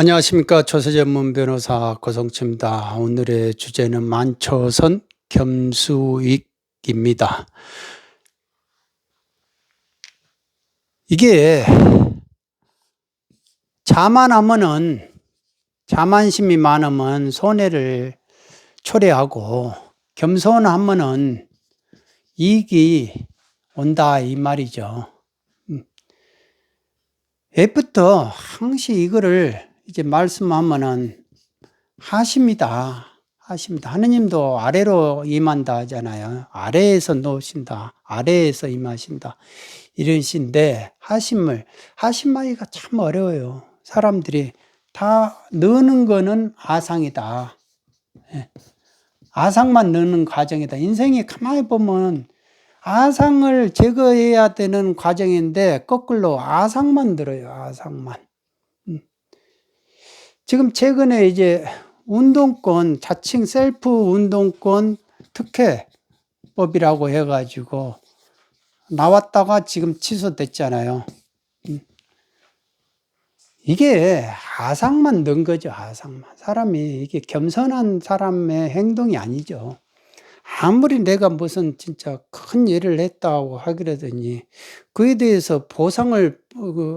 안녕하십니까. 조세 전문 변호사 고성치입니다. 오늘의 주제는 만초선 겸수익입니다. 이게 자만심이 많으면 손해를 초래하고 겸손하면은 이익이 온다 이 말이죠. 예부터 항시 이거를 이제 말씀하면은 하십니다. 하느님도 아래로 임한다 하잖아요. 아래에서 놓으신다. 아래에서 임하신다. 이러신데 하심하기가 참 어려워요. 사람들이 다 넣는 거는 아상이다. 아상만 넣는 과정이다. 인생이 가만히 보면 아상을 제거해야 되는 과정인데 거꾸로 아상만 들어요. 아상만. 지금 최근에 이제 운동권, 자칭 셀프 운동권 특혜법이라고 해가지고 나왔다가 지금 취소됐잖아요. 이게 아상만 넣은 거죠, 아상만. 사람이 이게 겸손한 사람의 행동이 아니죠. 아무리 내가 무슨 진짜 큰 일을 했다고 하기라더니 그에 대해서 보상을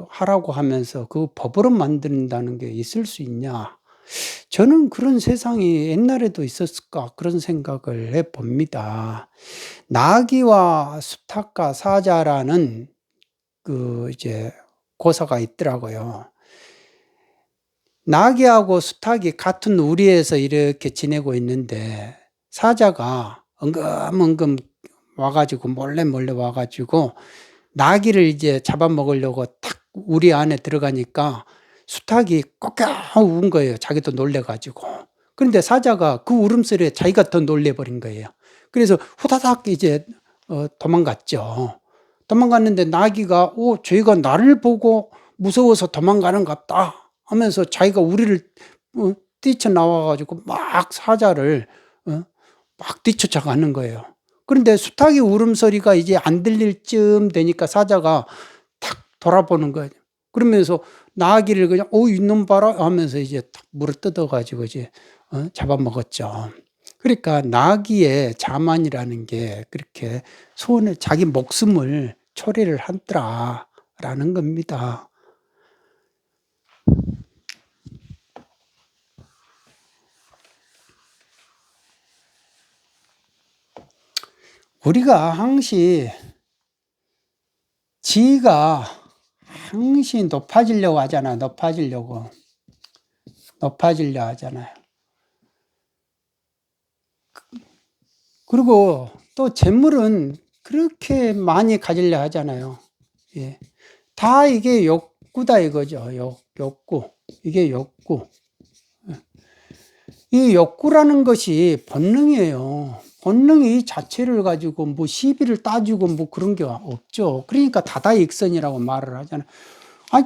하라고 하면서 그 법으로 만든다는 게 있을 수 있냐. 저는 그런 세상이 옛날에도 있었을까 그런 생각을 해 봅니다. 나귀와 수탉과 사자라는 이제 고사가 있더라고요. 나귀하고 수탉이 같은 우리에서 이렇게 지내고 있는데 사자가 엉금엉금 와가지고 몰래 와가지고 나귀를 이제 잡아먹으려고 탁 우리 안에 들어가니까 수탉이 꺾여 운 거예요. 자기도 놀래가지고. 그런데 사자가 그 울음소리에 자기가 더 놀래버린 거예요. 그래서 후다닥 이제 도망갔죠. 도망갔는데 나귀가 저희가 나를 보고 무서워서 도망가는갑다 하면서 자기가 우리를 뛰쳐나와가지고 막 사자를 막 뒤쫓아가는 거예요. 그런데 수탉이 울음소리가 이제 안 들릴 쯤 되니까 사자가 탁 돌아보는 거예요. 그러면서 나귀를 그냥 이놈 봐라 하면서 이제 탁 물어 뜯어가지고 이제 잡아먹었죠. 그러니까 나귀의 자만이라는 게 그렇게 자기 목숨을 초래를 하더라라는 겁니다. 우리가 항시 지위가 항시 높아지려고 하잖아. 높아지려 하잖아요. 그리고 또 재물은 그렇게 많이 가지려 하잖아요. 예. 다 이게 욕구다 이거죠. 욕구. 이게 욕구. 이 욕구라는 것이 본능이에요. 본능이 이 자체를 가지고 뭐 시비를 따지고 뭐 그런 게 없죠. 그러니까 다다익선이라고 말을 하잖아요.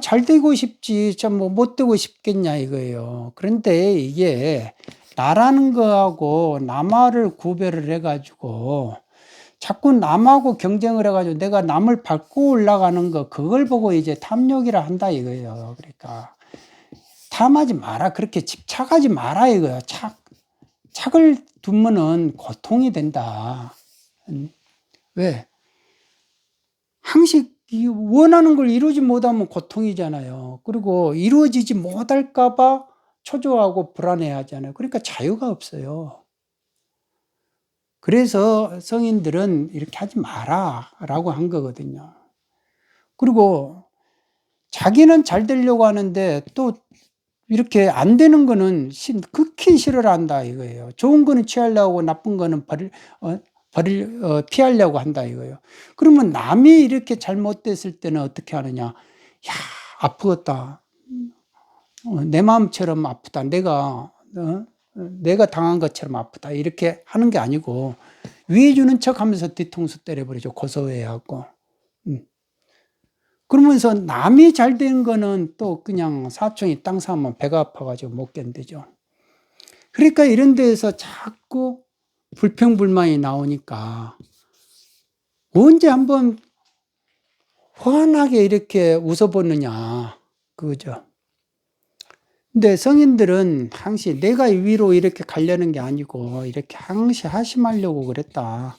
잘 되고 싶지, 참 뭐 못 되고 싶겠냐 이거예요. 그런데 이게 나라는 거하고 남하를 구별을 해가지고 자꾸 남하고 경쟁을 해가지고 내가 남을 밟고 올라가는 거, 그걸 보고 이제 탐욕이라 한다 이거예요. 그러니까 탐하지 마라. 그렇게 집착하지 마라 이거예요. 착을 두면은 고통이 된다. 왜? 항상 원하는 걸 이루지 못하면 고통이잖아요. 그리고 이루어지지 못할까봐 초조하고 불안해하잖아요. 그러니까 자유가 없어요. 그래서 성인들은 이렇게 하지 마라 라고 한 거거든요. 그리고 자기는 잘 되려고 하는데 또 이렇게 안 되는 거는 극히 싫어를 한다 이거예요. 좋은 거는 취하려고 나쁜 거는 피하려고 한다 이거예요. 그러면 남이 이렇게 잘못됐을 때는 어떻게 하느냐? 야, 아프겠다. 내 마음처럼 아프다. 내가 당한 것처럼 아프다. 이렇게 하는 게 아니고 위해 주는 척 하면서 뒤통수 때려버리죠. 고소해하고. 그러면서 남이 잘 된 거는 또 그냥 사촌이 땅 사면 배가 아파가지고 못 견디죠. 그러니까 이런 데에서 자꾸 불평불만이 나오니까 언제 한번 환하게 이렇게 웃어보느냐. 그죠. 근데 성인들은 항시 내가 위로 이렇게 가려는 게 아니고 이렇게 항시 하심하려고 그랬다.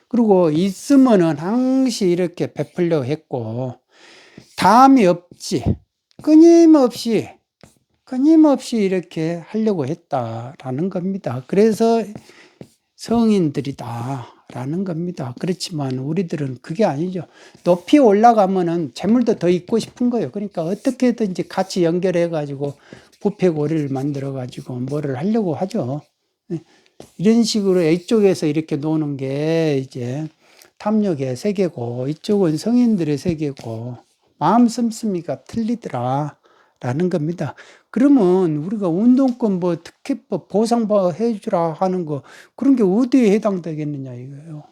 그리고 있으면은 항시 이렇게 베풀려 했고 다음이 없지. 끊임없이 이렇게 하려고 했다라는 겁니다. 그래서 성인들이다라는 겁니다. 그렇지만 우리들은 그게 아니죠. 높이 올라가면은 재물도 더 있고 싶은 거예요. 그러니까 어떻게든지 같이 연결해 가지고 부패고리를 만들어 가지고 뭐를 하려고 하죠. 이런 식으로 이쪽에서 이렇게 노는 게 이제 탐욕의 세계고 이쪽은 성인들의 세계고 마음 씀씀이가 틀리더라 라는 겁니다. 그러면 우리가 운동권 뭐 특혜법 보상받아 해주라 하는 거 그런 게 어디에 해당되겠느냐 이거예요.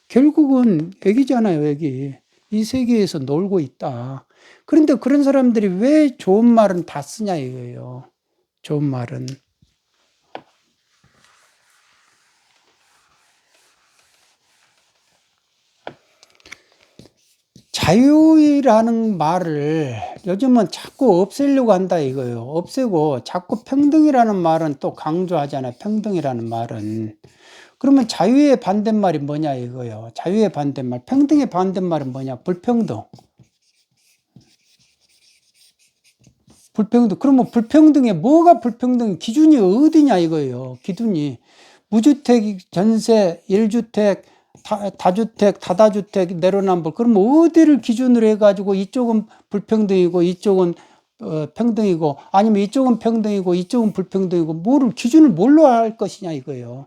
결국은 애기잖아요, 애기. 이 세계에서 놀고 있다. 그런데 그런 사람들이 왜 좋은 말은 다 쓰냐 이거예요. 좋은 말은. 자유라는 말을 요즘은 자꾸 없애려고 한다 이거예요. 없애고 자꾸 평등이라는 말은 또 강조하잖아요. 평등이라는 말은. 그러면 자유의 반대말이 뭐냐 이거예요. 자유의 반대말. 평등의 반대말은 뭐냐? 불평등. 불평등. 그러면 불평등에 뭐가 불평등 기준이 어디냐 이거예요. 기준이. 무주택, 전세, 1주택, 다주택, 다다주택, 내로남불. 그러면 어디를 기준으로 해가지고 이쪽은 불평등이고 이쪽은 평등이고 아니면 이쪽은 평등이고 이쪽은 불평등이고 뭐를 기준을 뭘로 할 것이냐 이거예요.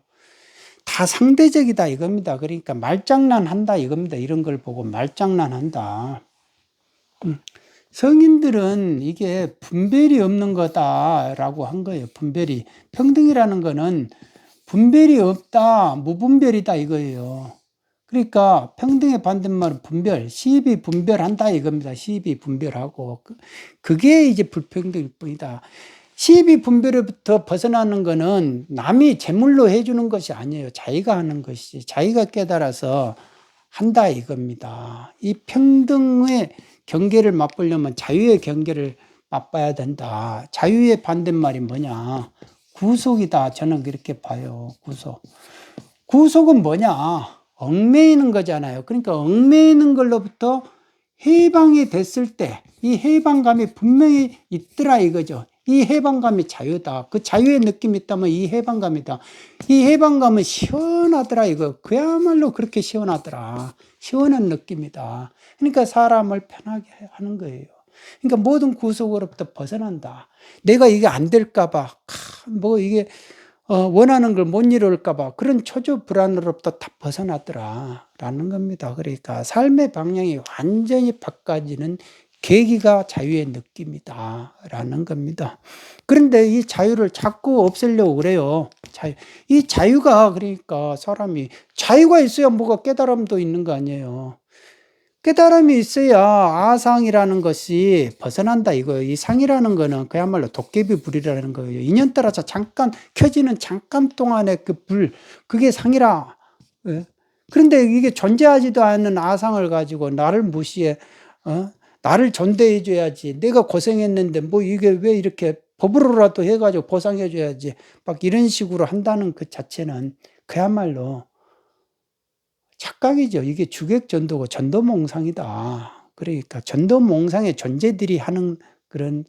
다 상대적이다 이겁니다. 그러니까 말장난한다 이겁니다. 이런 걸 보고 말장난한다. 성인들은 이게 분별이 없는 거다라고 한 거예요. 분별이. 평등이라는 거는 분별이 없다, 무분별이다 이거예요. 그러니까 평등의 반대말은 분별, 시비 분별한다 이겁니다. 시비 분별하고. 그게 이제 불평등일 뿐이다. 시비 분별로부터 벗어나는 거는 남이 제물로 해주는 것이 아니에요. 자기가 하는 것이지. 자기가 깨달아서 한다 이겁니다. 이 평등의 경계를 맛보려면 자유의 경계를 맛봐야 된다. 자유의 반대말이 뭐냐? 구속이다. 저는 그렇게 봐요. 구속. 구속은 뭐냐? 얽매이는 거잖아요. 그러니까 얽매이는 걸로부터 해방이 됐을 때 이 해방감이 분명히 있더라 이거죠. 이 해방감이 자유다. 그 자유의 느낌이 있다면 이 해방감이다. 이 해방감은 시원하더라 이거. 그야말로 그렇게 시원하더라. 시원한 느낌이다. 그러니까 사람을 편하게 하는 거예요. 그러니까 모든 구속으로부터 벗어난다. 내가 이게 안 될까봐, 뭐 이게 원하는 걸 못 이룰까봐 그런 초조 불안으로부터 다 벗어났더라 라는 겁니다. 그러니까 삶의 방향이 완전히 바꿔지는 계기가 자유의 느낌이다 라는 겁니다. 그런데 이 자유를 자꾸 없애려고 그래요. 이 자유가 그러니까 사람이 자유가 있어야 뭐가 깨달음도 있는 거 아니에요. 깨달음이 있어야 아상이라는 것이 벗어난다 이거예요. 이 상이라는 거는 그야말로 도깨비 불이라는 거예요. 인연 따라서 잠깐 켜지는 잠깐 동안의 그 불, 그게 상이라. 예? 그런데 이게 존재하지도 않는 아상을 가지고 나를 무시해, 나를 존대해 줘야지. 내가 고생했는데 뭐 이게 왜 이렇게 법으로라도 해가지고 보상해 줘야지. 막 이런 식으로 한다는 그 자체는 그야말로 착각이죠. 이게 주객전도고 전도몽상이다. 그러니까 전도몽상의 존재들이 하는 그런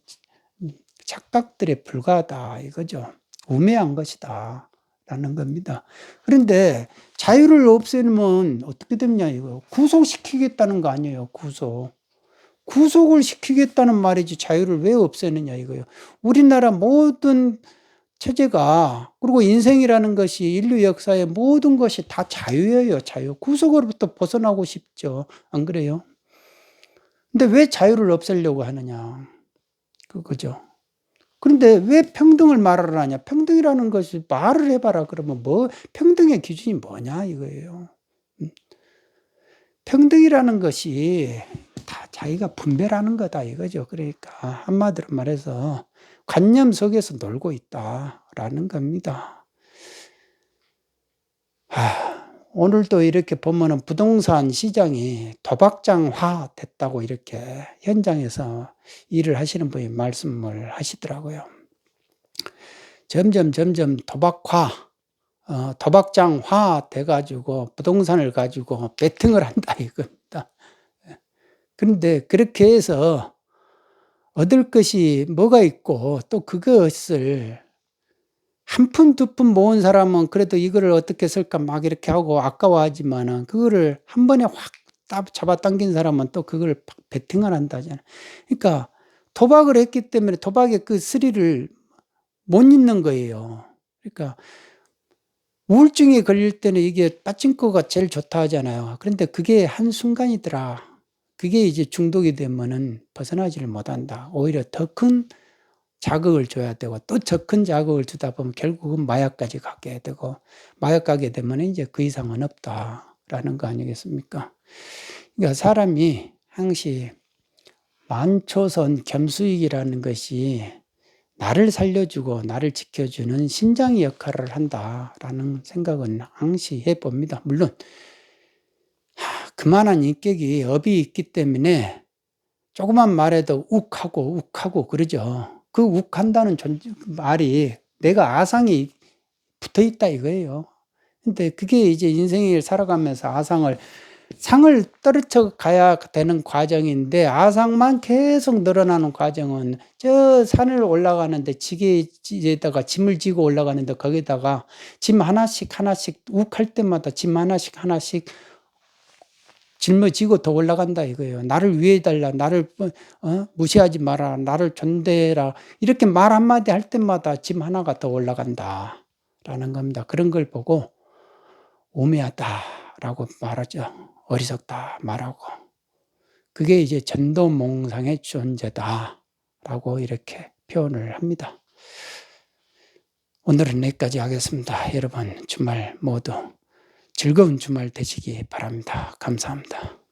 착각들에 불과하다 이거죠. 우매한 것이다 라는 겁니다. 그런데 자유를 없애면 어떻게 되냐 이거. 구속시키겠다는 거 아니에요. 구속을 시키겠다는 말이지 자유를 왜 없애느냐 이거예요. 우리나라 모든 체제가 그리고 인생이라는 것이 인류 역사의 모든 것이 다 자유예요. 자유. 구속으로부터 벗어나고 싶죠. 안 그래요? 근데 왜 자유를 없애려고 하느냐. 그거죠. 그런데 왜 평등을 말을 하냐. 평등이라는 것이 말을 해봐라. 그러면 뭐 평등의 기준이 뭐냐 이거예요. 평등이라는 것이 다 자기가 분별하는 거다 이거죠. 그러니까 한마디로 말해서 관념 속에서 놀고 있다라는 겁니다. 오늘도 이렇게 보면은 부동산 시장이 도박장화 됐다고 이렇게 현장에서 일을 하시는 분이 말씀을 하시더라고요. 점점 도박화, 도박장화 돼가지고 부동산을 가지고 베팅을 한다 이겁니다. 그런데 그렇게 해서 얻을 것이 뭐가 있고 또 그것을 한 푼, 두 푼 모은 사람은 그래도 이거를 어떻게 쓸까 막 이렇게 하고 아까워하지만은 그거를 한 번에 확 잡아당긴 사람은 또 그걸 베팅을 한다잖아요. 그러니까 도박을 했기 때문에 도박의 그 스릴을 못 잊는 거예요. 그러니까 우울증에 걸릴 때는 이게 빠찡코가 제일 좋다 하잖아요. 그런데 그게 한순간이더라. 그게 이제 중독이 되면은 벗어나지를 못한다. 오히려 더 큰 자극을 줘야 되고 또 더 큰 자극을 주다 보면 결국은 마약까지 가게 되고 마약 가게 되면 이제 그 이상은 없다라는 거 아니겠습니까? 그러니까 사람이 항시 만초선 겸수익이라는 것이 나를 살려주고 나를 지켜주는 심장의 역할을 한다라는 생각은 항시 해봅니다. 물론 그만한 인격이 업이 있기 때문에 조그만 말해도 욱하고 그러죠. 그 욱한다는 말이 내가 아상이 붙어있다 이거예요. 근데 그게 이제 인생을 살아가면서 상을 떨어져 가야 되는 과정인데 아상만 계속 늘어나는 과정은 저 산을 올라가는데 지게에다가 짐을 지고 올라가는데 거기다가 짐 하나씩 욱할 때마다 짐 하나씩 짊어지고 더 올라간다 이거예요. 나를 위해달라, 나를 무시하지 마라, 나를 존대해라 이렇게 말 한마디 할 때마다 짐 하나가 더 올라간다라는 겁니다. 그런 걸 보고 오매하다라고 말하죠. 어리석다 말하고. 그게 이제 전도몽상의 존재다라고 이렇게 표현을 합니다. 오늘은 여기까지 하겠습니다. 여러분 주말 모두 즐거운 주말 되시기 바랍니다. 감사합니다.